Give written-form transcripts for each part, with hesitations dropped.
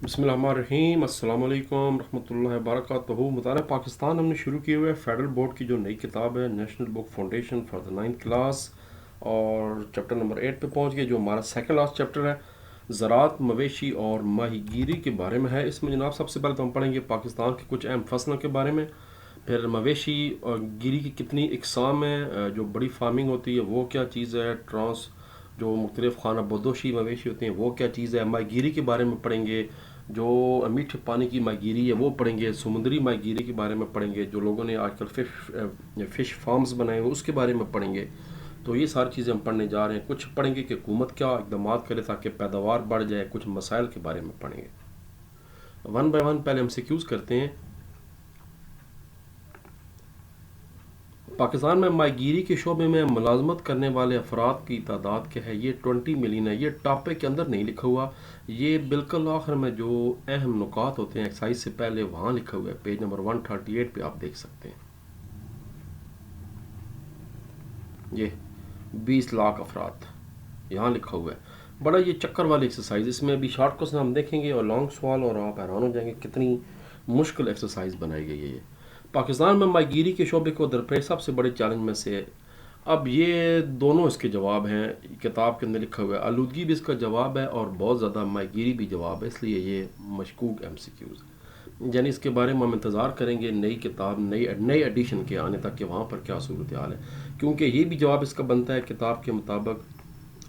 बिस्मिल्लाहिर्रहमानिर्रहीम अस्सलाम वालेकुम रहमतुल्लाहि व बरकातहू। मुताला पाकिस्तान हमने शुरू किए हुए फेडरल बोर्ड की जो नई किताब है national book foundation for the 9th class, और चैप्टर नंबर 8 पे पहुंच गए, जो हमारा सेकंड लास्ट चैप्टर है। ज़राअत, मवेशी और माहीगीरी के बारे में है। इसमें जनाब सबसे पहले तो हम पढ़ेंगे पाकिस्तान के कुछ अहम फसलों के बारे में, फिर मवेशी और गिरी की कितनी इकसाम है, जो बड़ी फार्मिंग होती है वो क्या चीज़ है, जो मुख्तलिफ़ खाना बदोशी मवेशी होती हैं वो क्या चीज़ है, माहीगीरी के बारे में पढ़ेंगे, जो मीठे पानी की माहीगीरी है वो पढ़ेंगे, समुद्री माहीगीरी के बारे में पढ़ेंगे, जो लोगों ने आजकल फ़िश फार्म्स बनाए हुए उसके बारे में पढ़ेंगे। तो ये सारी चीज़ें हम पढ़ने जा रहे हैं। कुछ पढ़ेंगे कि हुकूमत क्या इक़दाम करे ताकि पैदावार बढ़ जाए, कुछ मसाइल के बारे में पढ़ेंगे। वन बाय वन पहले हम सिक्यूज़ करते हैं। पाकिस्तान में माहीगीरी के शोबे में मुलाजमत करने वाले अफराद की तादाद क्या है, ये 20 मिलियन है। ये टॉपिक के अंदर नहीं लिखा हुआ, ये बिल्कुल आखिर में जो अहम नुकात होते हैं एक्साइज से पहले वहाँ लिखा हुआ है। पेज नंबर 138 पे आप देख सकते हैं। ये 20 लाख अफराद यहाँ लिखा हुआ है। बड़ा ये चक्कर वाली एक्सरसाइज, इसमें अभी शॉर्ट क्वेश्चन हम देखेंगे और लॉन्ग सवाल, और आप हैरान हो जाएंगे कितनी मुश्किल एक्सरसाइज बनाई गई है ये। पाकिस्तान में माहीगीरी के शोबे को दरपेश सबसे बड़े चैलेंज में से है। अब ये दोनों इसके जवाब हैं, किताब के अंदर लिखा हुआ है। आलूदगी भी इसका जवाब है और बहुत ज़्यादा माहीगीरी भी जवाब है, इसलिए ये मशकूक MCQs, यानी इसके बारे में हम इंतज़ार करेंगे नई किताब, नई एडिशन के आने तक कि वहाँ पर क्या सूरत हाल है, क्योंकि ये भी जवाब इसका बनता है किताब के मुताबिक,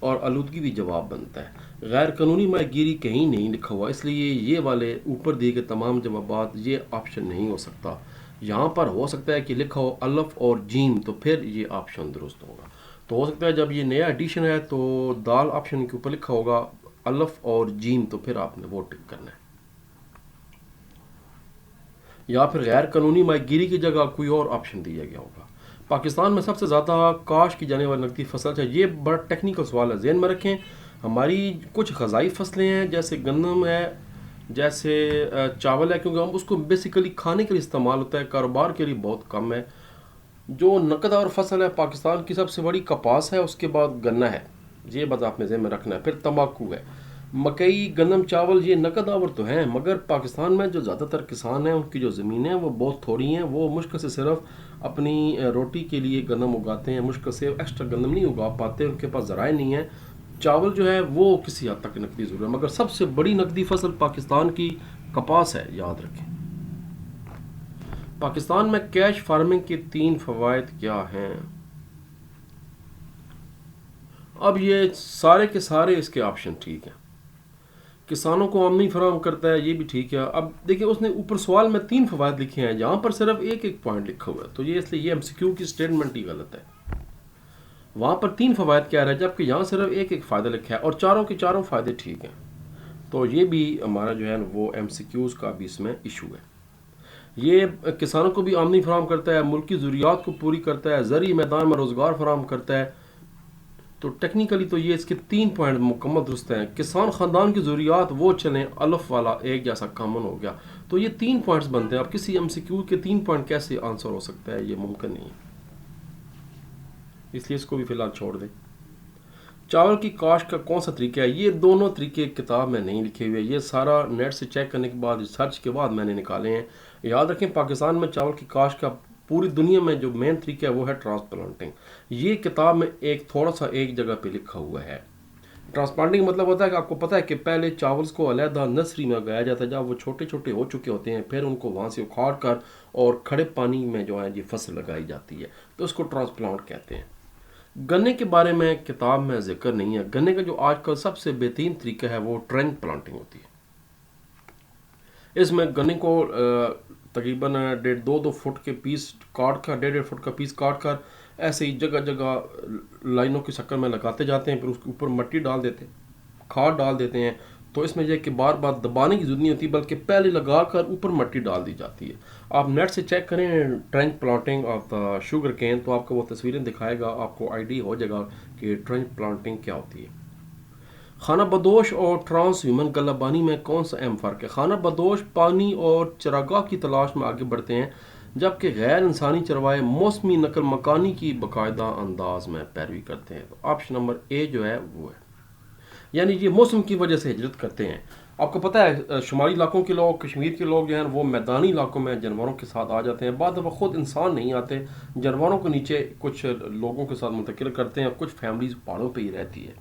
और आलूदगी भी जवाब बनता है। गैर कानूनी माहीगीरी कहीं नहीं लिखा हुआ, इसलिए ये वाले ऊपर दिए गए तमाम जवाबात ये ऑप्शन नहीं हो सकता। यहाँ पर हो सकता है कि लिखा हो अलफ और जीम, तो फिर ये ऑप्शन दुरुस्त होगा। तो हो सकता है जब ये नया एडिशन है तो दाल ऑप्शन के ऊपर लिखा होगा अलफ और जीम, तो फिर आपने वो टिक करना है। या फिर गैर कानूनी माहीगीरी की जगह कोई और ऑप्शन दिया गया होगा। पाकिस्तान में सबसे ज़्यादा काश की जाने वाली नकदी फसल है। ये बड़ा टेक्निकल सवाल है, जहन में रखें। हमारी कुछ ग़ज़ाई फसलें हैं, जैसे गंदम है, जैसे चावल है, क्योंकि हम उसको बेसिकली खाने के लिए इस्तेमाल होता है, कारोबार के लिए बहुत कम है। जो नकदआवर फसल है पाकिस्तान की सबसे बड़ी कपास है, उसके बाद गन्ना है, ये बात आपने ज़हन में रखना है। फिर तंबाकू है, मकई, गंदम, चावल, ये नकदआवर तो हैं, मगर पाकिस्तान में जो ज़्यादातर किसान हैं उनकी जो ज़मीनें हैं वो बहुत थोड़ी हैं। वो मुश्किल से सिर्फ अपनी रोटी के लिए गंदम उगाते हैं, मुश्किल से एक्स्ट्रा गंदम नहीं उगा पाते, उनके पास ज़राए नहीं है। चावल जो है वो किसी हद तक नकदी ज़रूर है, मगर सबसे बड़ी नकदी फसल पाकिस्तान की कपास है, याद रखें। पाकिस्तान में कैश फार्मिंग के 3 फ़वाइद क्या हैं? अब ये सारे के सारे इसके ऑप्शन ठीक हैं। किसानों को आमदनी फराहम करता है, ये भी ठीक है। अब देखिए उसने ऊपर सवाल में 3 फ़वाइद लिखे हैं, जहाँ पर सिर्फ एक एक पॉइंट लिखा हुआ है, तो ये इसलिए ये MCQ की स्टेटमेंट ही गलत है। वहाँ पर 3 फ़वाइद कह रहा है, जबकि यहाँ सिर्फ एक एक फ़ायदा लिखा है, और चारों के चारों फ़ायदे ठीक हैं। तो ये भी हमारा जो है वो MCQs का भी इसमें इशू है। ये किसानों को भी आमदनी फराहम करता है, मुल्क की ज़रूरियात को पूरी करता है, ज़रूरी मैदान में रोज़गार फराहम करता है। तो टेक्निकली तो ये इसके 3 पॉइंट मुकम्मल दुरुस्त हैं। किसान ख़ानदान की ज़रूरियात वो चलें, अलफ वाला एक जैसा कॉमन हो गया, तो ये 3 पॉइंट्स बनते हैं। अब किसी MCQ के 3 पॉइंट कैसे आंसर हो सकता है, ये मुमकिन नहीं है, इसलिए इसको भी फ़िलहाल छोड़ दें। चावल की काश्त का कौन सा तरीका है, ये दोनों तरीके किताब में नहीं लिखे हुए, ये सारा नेट से चेक करने के बाद, रिसर्च के बाद मैंने निकाले हैं। याद रखें पाकिस्तान में चावल की काश्त का पूरी दुनिया में जो मेन तरीका है वो है ट्रांसप्लांटिंग। ये किताब में एक थोड़ा सा एक जगह पे लिखा हुआ है। ट्रांसप्लांटिंग मतलब होता है कि आपको पता है कि पहले चावल को अलहदा नर्सरी में उगाया जाता है, जब वो छोटे छोटे हो चुके होते हैं, फिर उनको वहाँ से उखाड़ कर और खड़े पानी में जो है ये फसल लगाई जाती है, तो उसको ट्रांसप्लांट कहते हैं। गन्ने के बारे में किताब में जिक्र नहीं है। गन्ने का जो आजकल सबसे बेहतरीन तरीका है वो ट्रेंच प्लांटिंग होती है। इसमें गन्ने को तकरीबन 1.5-2 फुट के पीस काट कर, 1.5 फुट का पीस काट कर ऐसे ही जगह जगह लाइनों की शक्ल में लगाते जाते हैं, फिर उसके ऊपर मिट्टी डाल देते हैं, खाद डाल देते हैं। तो इसमें यह कि बार बार दबाने की जरूरत नहीं होती, बल्कि पहले लगा कर ऊपर मिट्टी डाल दी जाती है। आप नेट से चेक करें trench planting of the sugarcane, तो आपको वो तस्वीरें दिखाएगा, आपको आइडिया हो जाएगा कि ट्रेंच प्लांटिंग क्या होती है। खाना बदोश और ट्रांस ह्यूमन गलाबानी में कौन सा अहम फ़र्क है? खाना बदोश पानी और चरागाह की तलाश में आगे बढ़ते हैं, जबकि गैर इंसानी चरवाहे मौसमी नकल मकानी की बाकायदा अंदाज में पैरवी करते हैं। तो ऑप्शन नंबर ए जो है वो है, यानी ये मौसम की वजह से हिजरत करते हैं। آپ کو پتہ ہے شمالی علاقوں کے لوگ، کشمیر کے لوگ جو ہیں وہ میدانی علاقوں میں جانوروں کے ساتھ آ جاتے ہیں، بعد دفعہ خود انسان نہیں آتے، جانوروں کو نیچے کچھ لوگوں کے ساتھ منتقل کرتے ہیں، کچھ فیملیز پہاڑوں پہ ہی رہتی ہے۔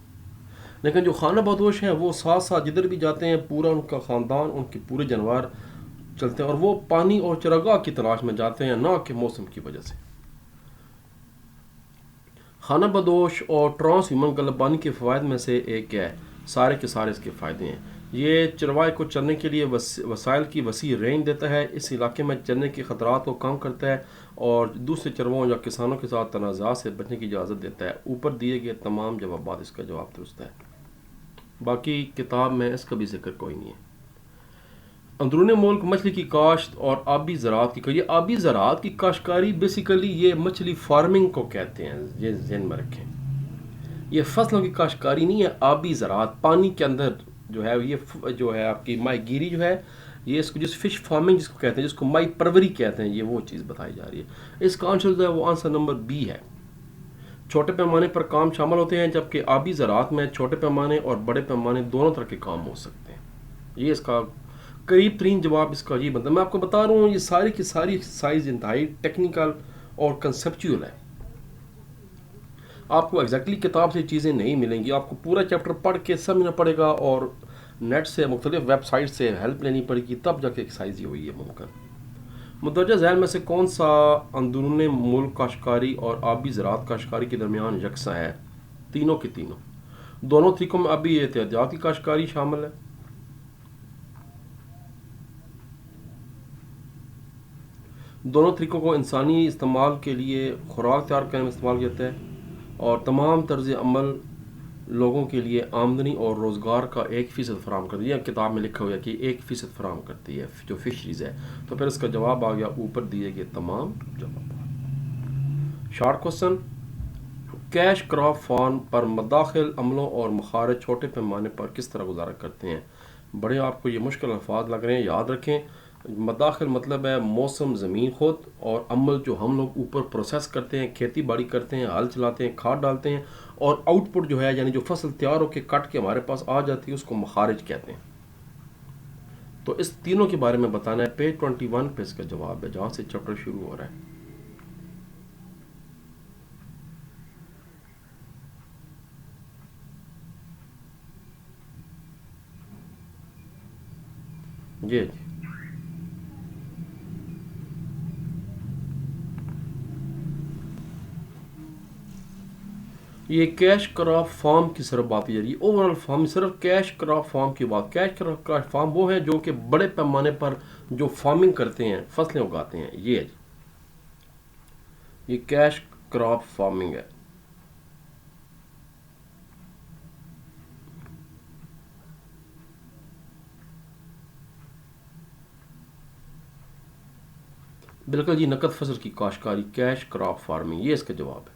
لیکن جو خانہ بدوش ہیں وہ ساتھ ساتھ جدھر بھی جاتے ہیں پورا ان کا خاندان، ان کے پورے جانور چلتے ہیں، اور وہ پانی اور چراگاہ کی تلاش میں جاتے ہیں، نہ کہ موسم کی وجہ سے۔ خانہ بدوش اور ٹرانس ہیومن کلب کے فوائد میں سے ایک ہے، سارے کے سارے اس کے فائدے ہیں۔ یہ چروائے کو چرنے کے لیے وسائل کی وسیع رینج دیتا ہے، اس علاقے میں چرنے کے خطرات کو کم کرتا ہے اور دوسرے چرواؤں یا کسانوں کے ساتھ تنازعات سے بچنے کی اجازت دیتا ہے۔ اوپر دیے گئے تمام جوابات اس کا جواب درست ہے، باقی کتاب میں اس کا بھی ذکر کوئی نہیں ہے۔ اندرون ملک مچھلی کی کاشت اور آبی زراعت کی، یہ آبی زراعت کی کاشتکاری بیسیکلی یہ مچھلی فارمنگ کو کہتے ہیں، یہ ذہن میں رکھیں۔ یہ فصلوں کی کاشتکاری نہیں ہے، آبی زراعت پانی کے اندر جو ہے، یہ جو ہے آپ کی ماہی گیری جو ہے، یہ اس کو جس فش فارمنگ جس کو کہتے ہیں، جس کو ماہی پروری کہتے ہیں، یہ وہ چیز بتائی جا رہی ہے۔ اس کا آنسر جو ہے وہ آنسر نمبر بی ہے۔ چھوٹے پیمانے پر کام شامل ہوتے ہیں، جبکہ آبی زراعت میں چھوٹے پیمانے اور بڑے پیمانے دونوں طرح کے کام ہو سکتے ہیں۔ یہ اس کا قریب ترین جواب اس کا یہ بنتا ہے۔ میں آپ کو بتا رہا ہوں یہ ساری کی ساری ایکسرسائز انتہائی ٹیکنیکل اور کنسیپچول ہے، آپ کو ایگزیکٹلی کتاب سے چیزیں نہیں ملیں گی، آپ کو پورا چیپٹر پڑھ کے سمجھنا پڑے گا اور نیٹ سے مختلف ویب سائٹ سے ہیلپ لینی پڑے گی، تب جا کے ایکسرسائز یہ ہوئی ہے ممکن۔ مندرجہ ذیل میں سے کون سا اندرون ملک کاشتکاری اور آبی زراعت کاشتکاری کے درمیان یکساں ہے؟ تینوں کے تینوں۔ دونوں طریقوں میں آبی احتیاطی کاشتکاری شامل ہے۔ دونوں طریقوں کو انسانی استعمال کے لیے خوراک تیار کرنے میں استعمال کیا جاتا ہے، اور تمام طرز عمل لوگوں کے لیے آمدنی اور روزگار کا 1% فراہم کرتی ہے۔ کتاب میں لکھا ہوا ہے کہ 1% فراہم کرتی ہے جو فشریز ہے۔ تو پھر اس کا جواب آ گیا اوپر دیے گئے تمام جوابات۔ Short question, cash crop farm پر مداخل عملوں اور مخارج چھوٹے پیمانے پر کس طرح گزارا کرتے ہیں؟ بڑے آپ کو یہ مشکل الفاظ لگ رہے ہیں، یاد رکھیں مداخل مطلب ہے موسم، زمین خود، اور عمل جو ہم لوگ اوپر پروسیس کرتے ہیں، کھیتی باڑی کرتے ہیں، ہل چلاتے ہیں، کھاد ڈالتے ہیں، اور آؤٹ پٹ جو ہے یعنی جو فصل تیار ہو کے کٹ کے ہمارے پاس آ جاتی ہے اس کو مخارج کہتے ہیں۔ تو اس تینوں کے بارے میں بتانا ہے، پیج 21 پہ اس کا جواب ہے جہاں سے چیپٹر شروع ہو رہا ہے۔ جی جی، یہ کیش کراپ فارم کی صرف بات کی جا رہی ہے، اوور آل فارم صرف کیش کراپ فارم کی بات۔ کیش کراپ فارم وہ ہیں جو کہ بڑے پیمانے پر جو فارمنگ کرتے ہیں، فصلیں اگاتے ہیں، یہ ہے جی، یہ کیش کراپ فارمنگ ہے۔ بالکل جی، نقد فصل کی کاشتکاری کیش کراپ فارمنگ، یہ اس کا جواب ہے۔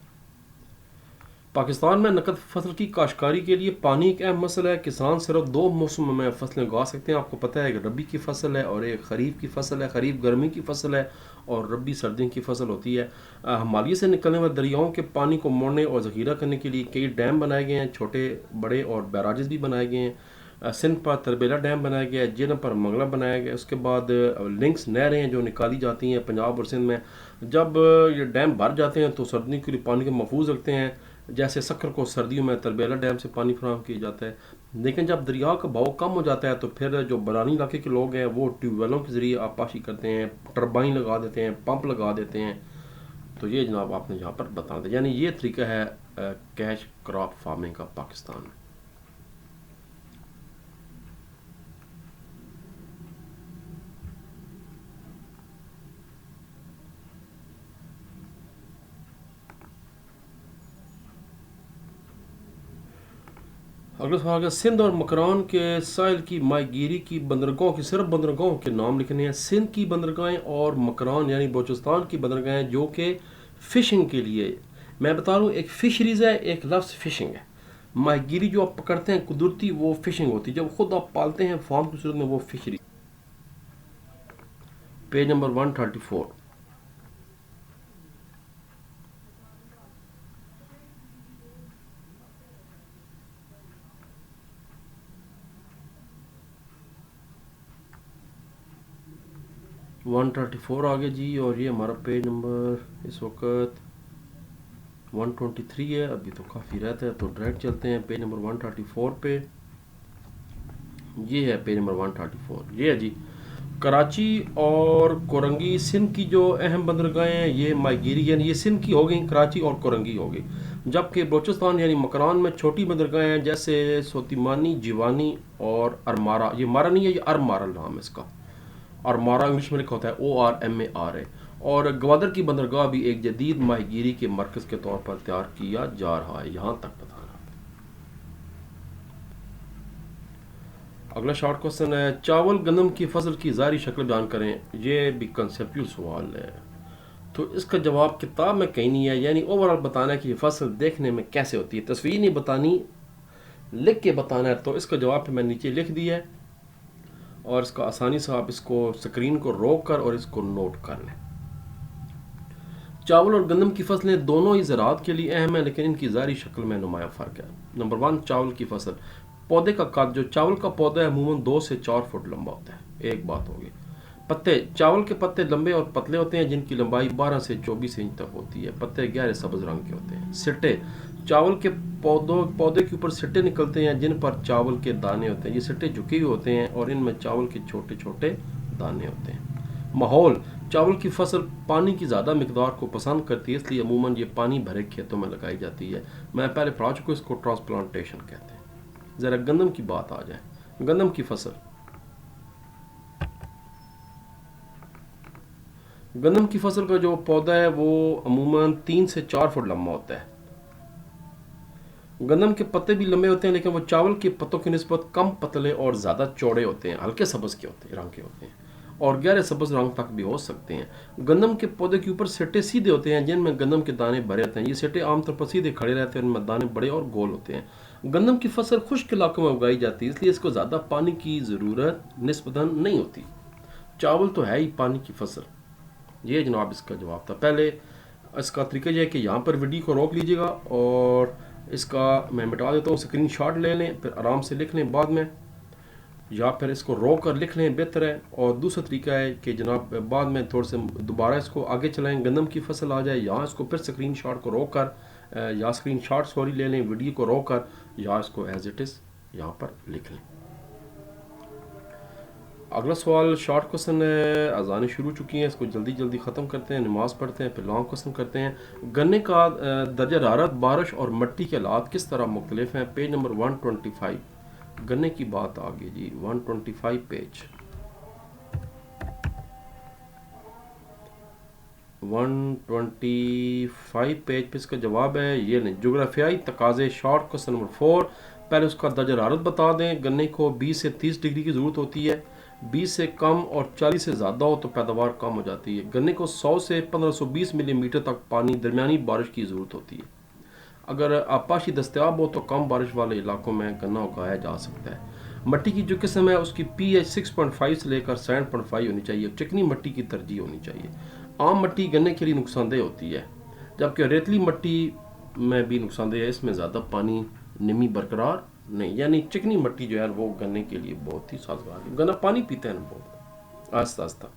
پاکستان میں نقد فصل کی کاشتکاری کے لیے پانی ایک اہم مسئلہ ہے۔ کسان صرف 2 موسموں میں فصلیں اگا سکتے ہیں، آپ کو پتہ ہے ایک ربی کی فصل ہے اور ایک خریف کی فصل ہے۔ خریف گرمی کی فصل ہے اور ربی سردیوں کی فصل ہوتی ہے۔ ہمالیہ سے نکلنے والے دریاؤں کے پانی کو موڑنے اور ذخیرہ کرنے کے لیے کئی ڈیم بنائے گئے ہیں، چھوٹے بڑے اور بیراجز بھی بنائے گئے ہیں۔ سندھ پر تربیلا ڈیم بنایا گیا ہے، جیلم پر منگلہ بنایا گیا ہے۔ اس کے بعد لنکس نہریں ہیں جو نکالی جاتی ہیں پنجاب اور سندھ میں۔ جب یہ ڈیم بھر جاتے ہیں تو سردیوں کے لیے پانی کو محفوظ رکھتے ہیں، جیسے سکر کو سردیوں میں تربیلا ڈیم سے پانی فراہم کیا جاتا ہے۔ لیکن جب دریا کا بہاؤ کم ہو جاتا ہے تو پھر جو برانی علاقے کے لوگ ہیں وہ ٹیوب ویلوں کے ذریعے آبپاشی کرتے ہیں، ٹربائن لگا دیتے ہیں، پمپ لگا دیتے ہیں۔ تو یہ جناب آپ نے یہاں پر بتا دیا، یعنی یہ طریقہ ہے کیش کراپ فارمنگ کا پاکستان میں۔ اگلا سوال ہے، سندھ اور مکران کے ساحل کی ماہی گیری کی بندرگاہوں کی صرف بندرگاہوں کے نام لکھنے ہیں۔ سندھ کی بندرگاہیں اور مکران یعنی بلوچستان کی بندرگاہیں جو کہ فشنگ کے لیے، میں بتا رہا ہوں ایک فشریز ہے، ایک لفظ فشنگ ہے۔ ماہی گیری جو آپ پکڑتے ہیں قدرتی وہ فشنگ ہوتی ہے، جب خود آپ پالتے ہیں فارم کی صورت میں وہ فشری۔ Page number 134۔ 134 आ गया जी, और ये हमारा पेज नंबर इस वक्त 123 है, अभी तो काफ़ी रहता है, तो डायरेक्ट चलते हैं पेज नंबर 134 पे। ये है पेज नंबर 134, ये है जी कराची और कोरंगी सिंध की जो अहम बंदरगाहें हैं, ये माहीगीरी यानी ये सिंध की हो गई, कराची और कोरंगी हो गई। जबकि बलूचिस्तान यानी मकरान में छोटी बंदरगाहें हैं जैसे सोतिमानी, जीवानी और अरमारा। ये मारा नहीं है, ये अरमारा नाम है इसका, और मारा इंग्लिश में लिखा होता है ORMARA। और ग्वादर की बंदरगाह भी एक जदीद माहीगीरी के मरकज़ के तौर पर तैयार किया जा रहा है। यहाँ तक बताना। अगला शॉर्ट क्वेश्चन है, चावल गंदम की फसल की ज़ाहिरी शक्ल बयान करें। ये भी कंसेप्चुअल सवाल है, तो इसका जवाब किताब में कहीं नहीं है, यानी ओवरऑल बताना है कि ये फसल देखने में कैसे होती है, तस्वीर नहीं बतानी, लिख के बताना है। तो इसका जवाब मैं नीचे लिख दिया है, और इसका आसानी से आप इसको स्क्रीन को रोक कर और इसको नोट कर लें। चावल और गंदम की फसलें दोनों ही ज़राअत के लिए अहम है, लेकिन इनकी ज़ाहिरी शक्ल में नुमाया फ़र्क है। नंबर 1, चावल की फसल। पौधे का कद, जो चावल का पौधा है अमूमन 2 से 4 फुट लंबा होता है, एक बात होगी। पत्ते, चावल के पत्ते लंबे और पतले होते हैं, जिनकी लंबाई 12 से 24 इंच तक होती है। पत्ते गहरे सब्ज रंग के होते हैं। सिट्टे, चावल के पौधे के ऊपर सिट्टे निकलते हैं जिन पर चावल के दाने होते हैं। ये सिट्टे झुके हुए होते हैं और इनमें चावल के छोटे छोटे दाने होते हैं। माहौल, चावल की फसल पानी की ज़्यादा मिकदार को पसंद करती है, इसलिए अमूमन ये पानी भरे खेतों में लगाई जाती है। मैं पहले पढ़ा चुका, इसको ट्रांसप्लांटेशन कहते हैं। ज़रा गंदम की बात आ जाए। गंदम की फसल, गंदम की फसल का जो पौधा है वो अमूमन 3 से 4 फुट लंबा होता है। गंदम के पत्ते भी लंबे होते हैं, लेकिन वो चावल के पत्तों की निस्बत कम पतले और ज़्यादा चौड़े होते हैं, हल्के सब्ज़ के होते हैं, रंग के होते हैं, और गहरे सब्ज़ रंग तक भी हो सकते हैं। गंदम के पौधे के ऊपर सिट्टे सीधे होते हैं जिनमें गंदम के दाने भरे होते हैं। ये सिट्टे आमतौर पर सीधे खड़े रहते हैं, उनमें दाने बड़े और गोल होते हैं। गंदम की फसल खुश्क इलाकों में उगाई जाती है, इसलिए इसको ज़्यादा पानी की ज़रूरत निस्बतन नहीं होती। चावल तो है ही पानी की फसल। ये जनाब इसका जवाब था। पहले इसका तरीका यह है कि यहाँ पर वीडियो को रोक लीजिएगा और इसका मैं मिटा देता हूँ, स्क्रीन शॉट ले लें, फिर आराम से लिख लें बाद में, या फिर इसको रोक कर लिख लें, बेहतर है। और दूसरा तरीका है कि जनाब बाद में थोड़े से दोबारा इसको आगे चलाएं, गंदम की फसल आ जाए, यहाँ इसको फिर स्क्रीन शॉट को रोक कर या स्क्रीन शॉट सॉरी ले लें, वीडियो को रोक कर, या इसको एज इट इज़ यहाँ पर लिख लें। अगला सवाल शॉर्ट क्वेश्चन है, अजानें शुरू हो चुकी हैं, इसको जल्दी जल्दी ख़त्म करते हैं, नमाज़ पढ़ते हैं, फिर लॉन्ग क्वेश्चन करते हैं। गन्ने का दर्जा हरारत बारिश और मिट्टी के हालात किस तरह मुख्तलिफ हैं। पेज नंबर 125, गन्ने की बात आ गई जी, 125 पेज 125 पेज पे इसका जवाब है ये नहीं। जोग्राफियाई तकाजे, शॉर्ट क्वेश्चन नंबर 4। पहले उसका दर्जा हरारत बता दें। गन्ने को 20 से 30 डिग्री की ज़रूरत होती है, 20 से कम और 40 से ज़्यादा हो तो पैदावार कम हो जाती है। गन्ने को 100 से 1520 मिलीमीटर तक पानी दरमियानी बारिश की ज़रूरत होती है। अगर आपाशी दस्तियाब हो तो कम बारिश वाले इलाकों में गन्ना उगाया जा सकता है। मिट्टी की जो किस्म है उसकी pH 6.5 से लेकर 7.5 होनी चाहिए। चिकनी मिट्टी की तरजीह होनी चाहिए। आम मिट्टी गन्ने के लिए नुकसानदेह होती है, जबकि रेतली मिट्टी में भी नुकसानदेह है, इसमें ज़्यादा पानी नमी बरकरार नहीं, यानी चिकनी मिट्टी जो है वो गन्ने के लिए बहुत ही साजगार है। गन्ना पानी पीता है ना बहुत आहिस्ता आहिस्ता।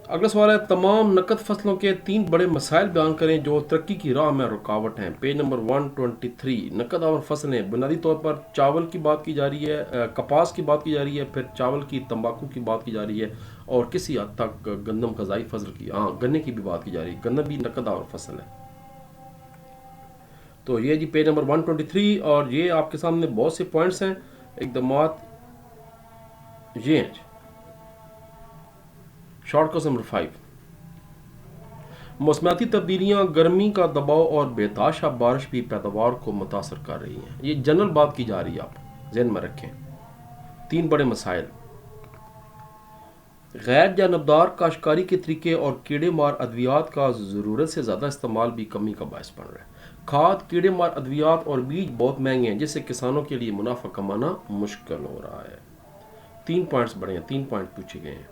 अगला सवाल है, तमाम नकद फसलों के 3 बड़े मसाइल बयान करें जो तरक्की की राह में रुकावट हैं। पेज नंबर 123, नकद और फसलें। बुनियादी तौर पर चावल की बात की जा रही है, कपास की बात की जा रही है, फिर चावल की तंबाकू की बात की जा रही है, और किसी हद तक गंदम कज़ाई फसल की, हाँ गन्ने की भी बात की जा रही है। गन्ना भी नकद और फसल है। तो ये जी पेज नंबर 123, और ये आपके सामने बहुत से पॉइंट्स हैं एकदमात, ये हैं। शॉर्ट क्वेश्चन नंबर 5, मौसमियाती तब्दीलियाँ, गर्मी का दबाव और बेताशा बारिश भी पैदावार को मुतासर कर रही हैं। ये जनरल बात की जा रही है, आप जहन में रखें। 3 बड़े मसाइल, गैर जानबदार काश्तकारी के तरीके और कीड़े मार अद्वियात का ज़रूरत से ज़्यादा इस्तेमाल भी कमी का बायस बन रहा है। खाद, कीड़े मार अद्वियात और बीज बहुत महंगे हैं, जिससे किसानों के लिए मुनाफा कमाना मुश्किल हो रहा है। 3 पॉइंट्स बड़े हैं, 3 पॉइंट पूछे गए हैं।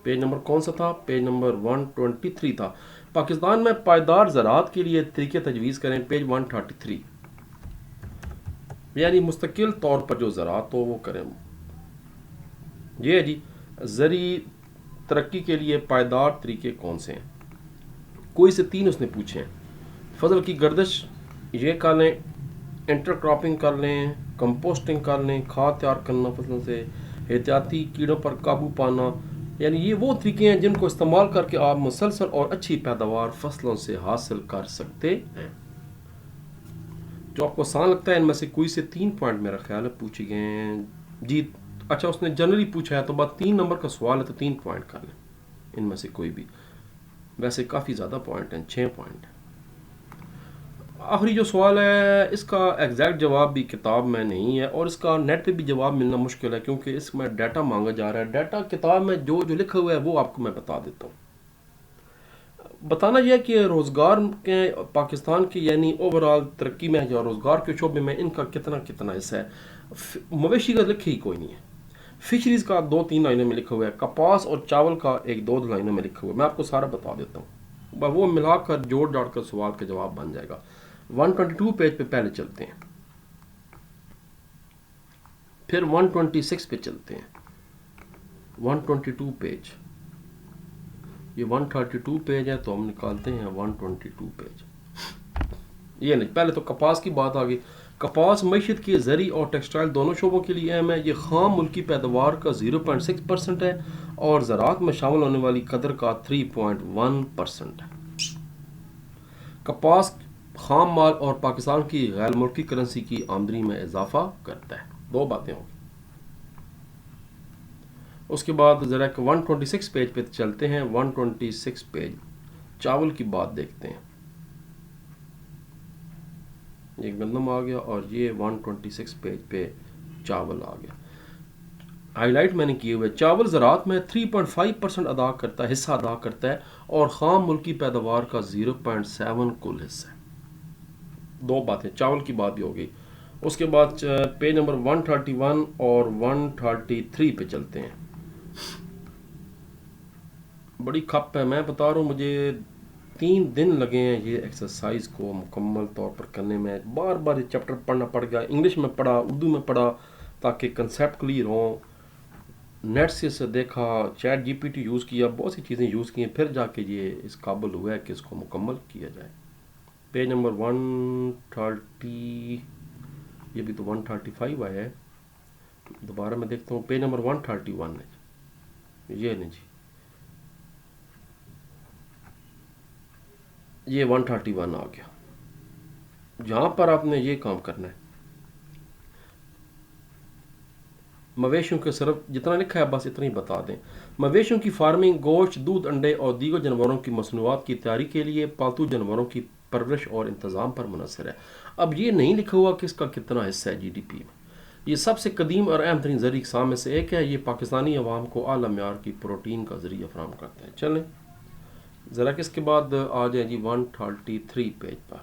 पेज नंबर कौन सा था? पेज नंबर 123 था। पाकिस्तान में पायदार ज़राअत के लिए तरीके तजवीज़ करें। पेज 133, यानी मुस्तकिल तौर पर जो ज़राअत हो वो करें। ये है जी, زرعی ترقی کے لیے پائیدار طریقے کون سے ہیں؟ کوئی سے 3 اس نے پوچھے ہیں. فصل کی گردش یہ کر لیں، انٹر کراپنگ کر لیں، کمپوسٹنگ کر لیں، کھاد تیار کرنا فصلوں سے، احتیاطی کیڑوں پر قابو پانا. یعنی یہ وہ طریقے ہیں جن کو استعمال کر کے آپ مسلسل اور اچھی پیداوار فصلوں سے حاصل کر سکتے ہیں. جو آپ کو آسان لگتا ہے ان میں سے کوئی سے 3 پوائنٹ میرا خیال ہے پوچھے گئے ہیں. جی اچھا، اس نے جنرلی پوچھا ہے تو بات 3 نمبر کا سوال ہے تو 3 پوائنٹ کر لیں ان میں سے کوئی بھی. ویسے کافی زیادہ پوائنٹ ہیں، 6 پوائنٹ. آخری جو سوال ہے اس کا ایگزیکٹ جواب بھی کتاب میں نہیں ہے اور اس کا نیٹ پہ بھی جواب ملنا مشکل ہے کیونکہ اس میں ڈیٹا مانگا جا رہا ہے. ڈیٹا کتاب میں جو لکھا ہوا ہے وہ آپ کو میں بتا دیتا ہوں. بتانا یہ ہے کہ روزگار کے پاکستان کی یعنی اوورال ترقی میں یا روزگار کے شعبے میں ان کا کتنا حصہ ہے. مویشی کا لکھے ہی کوئی نہیں ہے. فشریز کا 2-3 لائنوں میں لکھا ہوا ہے. کپاس اور چاول کا 1-2 لائنوں میں لکھا ہوا ہے. میں آپ کو سارا بتا دیتا ہوں، وہ ملا کر جوڑ جاڑ کر سوال کا جواب بن جائے گا. 122 پیج پہ پہلے چلتے ہیں، پھر 126 پہ چلتے ہیں. 122 پیج، یہ 132 پیج ہے تو ہم نکالتے ہیں 122 پیج. یہ نہیں، پہلے تو کپاس کی بات آ گئی. کپاس معیشت کی زرعی اور ٹیکسٹائل دونوں شعبوں کے لیے اہم ہے. یہ خام ملکی پیداوار کا 0.6% ہے اور زراعت میں شامل ہونے والی قدر کا 3.1% ہے. کپاس خام مال اور پاکستان کی غیر ملکی کرنسی کی آمدنی میں اضافہ کرتا ہے. 2 باتیں ہوں گی. اس کے بعد ذرا 126 پیج پہ چلتے ہیں. 126 پیج چاول کی بات دیکھتے ہیں. ایک گندم آ گیا اور یہ 126 پیج پہ چاول آ گیا. ہائی لائٹ میں نے کیے ہوئے. چاول زراعت میں 3.5% حصہ ادا کرتا ہے اور خام ملکی پیداوار کا 0.7 کل حصہ ہے. 2 باتیں، چاول کی بات بھی ہو گئی. اس کے بعد پیج نمبر 131 اور 133 پہ چلتے ہیں. بڑی کھپ ہے، میں بتا رہا ہوں مجھے 3 دن لگے ہیں یہ ایکسرسائز کو مکمل طور پر کرنے میں. بار بار یہ چیپٹر پڑھنا پڑ گیا، انگلش میں پڑھا، اردو میں پڑھا تاکہ کنسیپٹ کلیئر ہوں. نیٹ سے دیکھا، Chat G P T use کیا، بہت سی چیزیں یوز کی ہیں، پھر جا کے یہ اس قابل ہوا ہے کہ اس کو مکمل کیا جائے. پیج نمبر 130، یہ بھی تو 135 آیا ہے. دوبارہ میں دیکھتا ہوں. پیج نمبر 131 ہے، یہ نہیں جی، یہ 131 آ گیا. جہاں پر آپ نے یہ کام کرنا ہے، مویشیوں کے صرف جتنا لکھا ہے بس اتنا ہی بتا دیں. مویشیوں کی فارمنگ گوشت، دودھ، انڈے اور دیگر جانوروں کی مصنوعات کی تیاری کے لیے پالتو جانوروں کی پرورش اور انتظام پر منحصر ہے. اب یہ نہیں لکھا ہوا کہ اس کا کتنا حصہ ہے جی ڈی پی میں. یہ سب سے قدیم اور اہم ترین زرعی اقسام میں سے ایک ہے. یہ پاکستانی عوام کو اعلیٰ معیار کی پروٹین کا ذریعہ فراہم کرتا ہے. چلیں ذرا کہ اس کے بعد آ جائیں جی 133 پیج پر.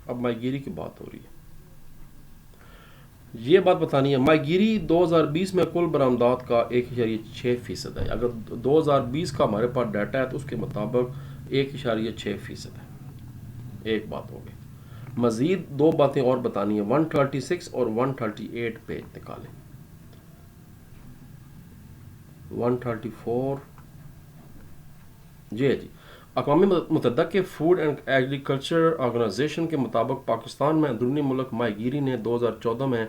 اب ماہی گیری کی بات ہو رہی ہے. یہ بات بتانی ہے، ماہی گیری 2020 میں کل برآمدات کا 1.6% ہے. اگر 2020 کا ہمارے پاس ڈیٹا ہے تو اس کے مطابق 1.6% ہے. ایک بات ہو گئی. مزید 2 باتیں اور بتانی ہیں. 136 اور 138 پیج نکالیں. 134 جی. اقوام متحدہ کے فوڈ اینڈ ایگریکلچر آرگنائزیشن کے مطابق پاکستان میں اندرونی ملک ماہی گیری نے 2014 میں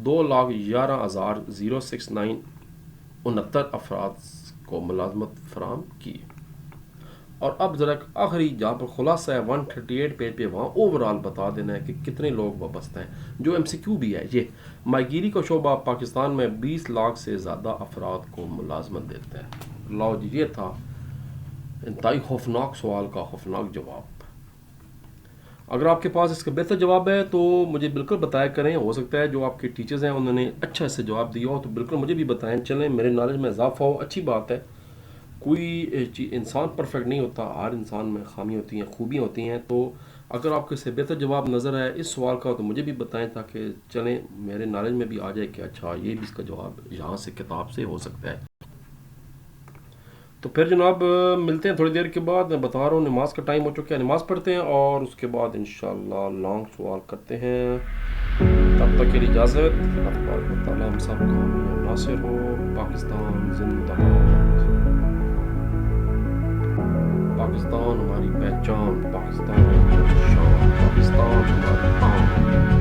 2,11,069 افراد کو ملازمت فراہم کی. اور اب ذرا آخری جہاں پر خلاصہ ہے 138 پیج پہ، وہاں اوورال بتا دینا ہے کہ کتنے لوگ وابستہ ہیں. جو ایم سی کیو بھی ہے، یہ ماہی گیری کا شعبہ پاکستان میں 20 لاکھ سے زیادہ افراد کو ملازمت دیتا ہے. لاؤ جی، یہ تھا انتہائی خوفناک سوال کا خوفناک جواب. اگر آپ کے پاس اس کا بہتر جواب ہے تو مجھے بالکل بتایا کریں. ہو سکتا ہے جو آپ کے ٹیچرز ہیں انہوں نے اچھا اس سے جواب دیا ہو تو بالکل مجھے بھی بتائیں. چلیں میرے نالج میں اضافہ ہو، اچھی بات ہے. کوئی انسان پرفیکٹ نہیں ہوتا، ہر انسان میں خامی ہوتی ہیں، خوبیاں ہوتی ہیں. تو اگر آپ کو اس سے بہتر جواب نظر آئے اس سوال کا تو مجھے بھی بتائیں تاکہ چلیں میرے نالج میں بھی آ جائے کہ اچھا یہ بھی اس کا جواب یہاں سے کتاب سے ہو سکتا ہے. تو پھر جناب ملتے ہیں تھوڑی دیر کے بعد. میں بتا رہا ہوں نماز کا ٹائم ہو چکا ہے، نماز پڑھتے ہیں اور اس کے بعد انشاءاللہ لانگ سوال کرتے ہیں. تب تب تک کے لیے اجازت. اللہ تبارک و تعالیٰ ہم سب کا حامی و ناصر ہو. پاکستان زندہ باد. پاکستان ہماری پہچان, پاکستان ہماری شان, پاکستان ہماری آن.